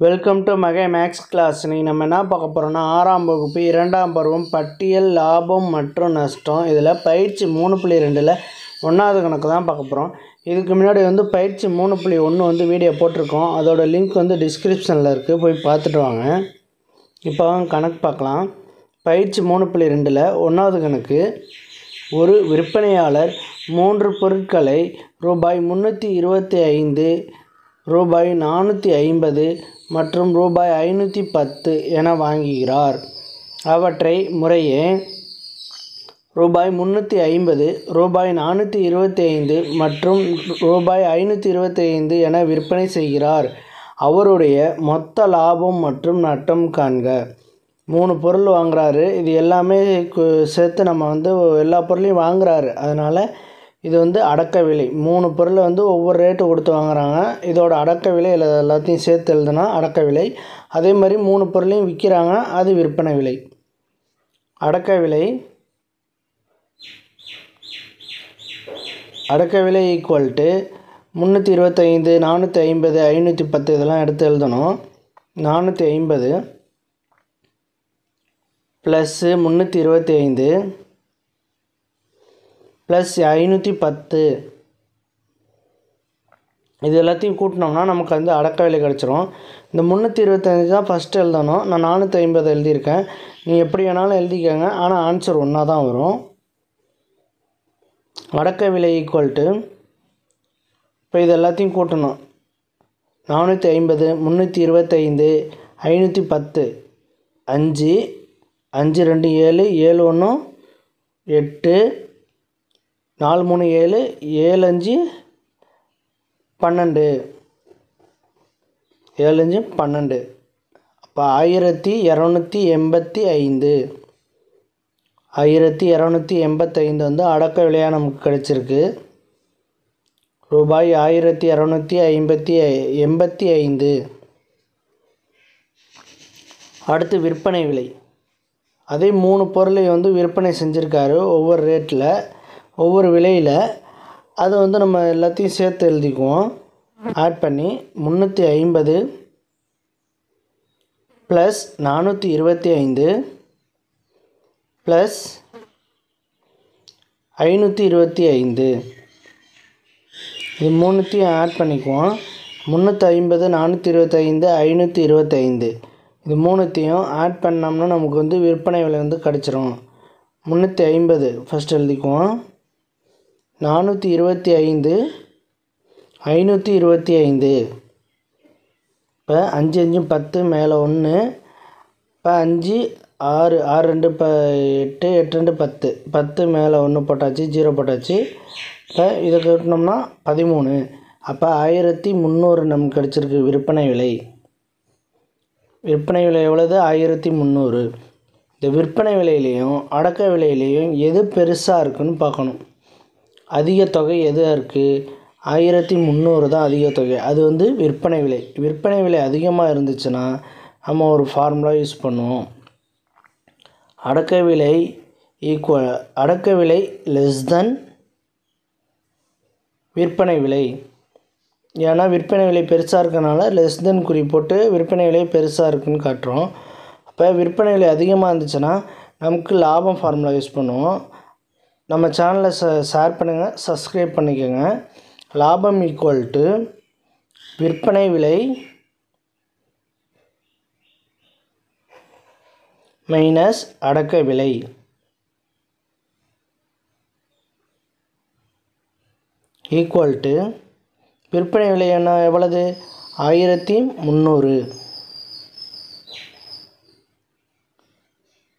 Welcome to மகை maths class. நீ நம்ம என்ன பார்க்க போகிறோம்னா 6ஆம் வகுப்பு 2ஆம் பருவம் பட்டியல் லாபம் மற்றும் நஷ்டம். இதில் பயிற்சி 3.2ல் 1வது கணக்கு தான் பார்க்க போகிறோம். இதுக்கு முன்னாடி பயிற்சி 3.1 வீடியோ போட்டிருக்கோம். அதோட லிங்க் டிஸ்கிரிப்ஷனில் இருக்குது, போய் பார்த்துட்டு வாங்க. இப்போ கணக்கு பார்க்கலாம். பயிற்சி 3.2ல் 1வது கணக்கு. ஒரு விற்பனையாளர் 3 பொருட்களை ரூபாய் 325, ரூபாய் 450 மற்றும் ரூபாய் 510 என வாங்குகிறார். அவற்றை முறையே ரூபாய் 350, ரூபாய் 425 மற்றும் ரூபாய் 525 என விற்பனை செய்கிறார். அவருடைய மொத்த லாபம் மற்றும் நட்டம் காண்க. 3 பொருள் வாங்குறாரு. இது எல்லாமே சேர்த்து நம்ம எல்லா பொருளையும் வாங்குறாரு. அதனால் இது அடக்க விலை. 3 பொருளை ஒவ்வொரு ரேட்டு கொடுத்து வாங்குறாங்க. இதோட அடக்க விலை எல்லாத்தையும் சேர்த்து எழுதுனா அடக்க விலை. அதே மாதிரி 3 பொருளையும் விற்கிறாங்க, அது விற்பனை விலை. அடக்க விலை ஈக்குவல் டு 325, 450, 510 இதெல்லாம் எடுத்து எழுதணும். 450 ப்ளஸ் 325 ப்ளஸ் 510 இது எல்லாத்தையும் கூட்டினோம்னா நமக்கு அடக்க விலை கிடச்சிரும். இந்த 325 தான் ஃபஸ்ட்டு எழுதணும். நான் 450 எழுதியிருக்கேன். நீ எப்படி வேணாலும் எழுதிக்கங்க, ஆனால் ஆன்சர் ஒன்றா தான் வரும். அடக்க விலை ஈக்குவல் டு, இப்போ இது எல்லாத்தையும் கூட்டணும். 450, 325, 510, 5, 5 2 7, 7 1 8, 4 3 7, 7 5 12, 7 5 12. அப்போ 1285, 1285 அடக்க விலையாக நமக்கு கிடைச்சிருக்கு. ரூபாய் 1285. அடுத்து விற்பனை விலை. அதே 3 பொருளை விற்பனை செஞ்சுருக்காரு ஒவ்வொரு ரேட்டில், ஒவ்வொரு விலையில். அது நம்ம எல்லாத்தையும் சேர்த்து எழுதிக்குவோம். ஆட் பண்ணி 350 ப்ளஸ் 425 ப்ளஸ் 525 இது 3த்தையும் ஆட் பண்ணிக்குவோம். 350, 425, 525 இது 3த்தையும் ஆட் பண்ணோம்னா நமக்கு விற்பனை விலை கிடச்சிரும். 350 ஃபஸ்ட் எழுதிக்குவோம். 425, 525. இப்போ 5 5 10 மேலே 1. இப்போ 5 6 6 2 8 8 2 10 10 மேலே 1 போட்டாச்சு, 0 போட்டாச்சு. இப்போ இதை கட்டினோம்னா 13. அப்போ 1300 நமக்கு கிடச்சிருக்கு விற்பனை விலை. விற்பனை விலை எவ்வளவு? 1300. இந்த விற்பனை விலையிலையும் அடக்க விலையிலையும் எது பெருசாக இருக்குன்னு பார்க்கணும். அதிக தொகை எதாக இருக்குது? 1300 தான் அதிக தொகை. அது விற்பனை விலை. விற்பனை விலை அதிகமாக இருந்துச்சுன்னா நம்ம ஒரு ஃபார்முலா யூஸ் பண்ணுவோம். அடக்க விலை ஈக்குவல், அடக்க விலை லெஸ் தென் விற்பனை விலை. ஏன்னா விற்பனை விலை பெருசாக இருக்கனால லெஸ் தென் குறி போட்டு விற்பனை விலை பெருசாக இருக்குன்னு காட்டுறோம். அப்போ விற்பனை விலை அதிகமாக இருந்துச்சுன்னா நமக்கு லாபம் ஃபார்முலா யூஸ் பண்ணுவோம். நம்ம சேனலை ஷேர் பண்ணுங்கள், சப்ஸ்கிரைப் பண்ணிக்கோங்க. லாபம் ஈக்குவல் டு விற்பனை விலை மைனஸ் அடக்க விலை ஈக்குவல் டு விற்பனை விலை எவ்வளவு? 1300.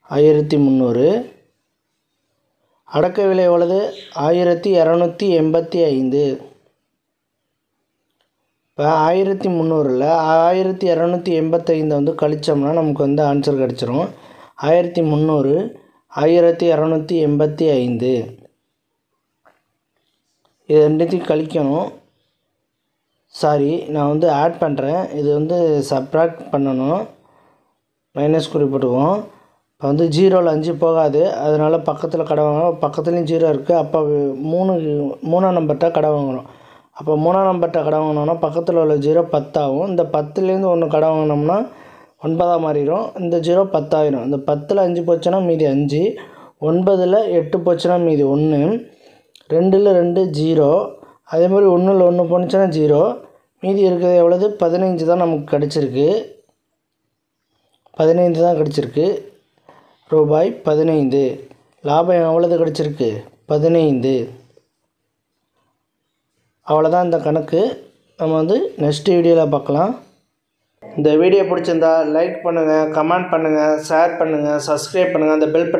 1300. அடக்க விலை எவ்வளவு? 1285. இப்போ 1300ல் 1285 கழிச்சோம்னா நமக்கு ஆன்சர் கிடச்சிரும். 1300, 1285 இது ரெண்டுத்தையும் கழிக்கணும். சாரி, நான் ஆட் பண்ணுறேன். இது சப்ராக்ட் பண்ணணும். மைனஸ் குறி போட்டுக்குவோம். இப்போ 0ல் 5 போகாது, அதனால் பக்கத்தில் கடை வாங்குறோம். பக்கத்துலேயும் 0 இருக்குது. அப்போ 3ஆம் நம்பர்கிட்ட கடை வாங்குகிறோம். அப்போ 3ஆம் நம்பர்கிட்ட கடன் வாங்கினோம்னா பக்கத்தில் உள்ள 0 10 ஆகும். இந்த 10லேருந்து 1 கடன் வாங்கினோம்னா 9ஆக மாறிடும். இந்த 0 10 ஆயிரும். இந்த 10ல் 5 போச்சுன்னா மீதி 5, 9ல் 8 போச்சுன்னா மீதி 1, 2ல் 2 0, அதே மாதிரி 1ல் 1 போனுச்சுன்னா 0, மீதி இருக்கிறது எவ்வளவு? 15 தான் நமக்கு கிடச்சிருக்கு. 15 தான் கிடச்சிருக்கு. ரூபாய் 15. லாபம் எவ்வளவு கிடச்சிருக்கு? 15. அவ்வளோதான் இந்த கணக்கு. நம்ம நெக்ஸ்ட் வீடியோவில் பார்க்கலாம். இந்த வீடியோ பிடிச்சிருந்தா லைக் பண்ணுங்கள், கமெண்ட் பண்ணுங்கள், ஷேர் பண்ணுங்கள், சப்ஸ்கிரைப் பண்ணுங்கள், அந்த பெல் பட்டன்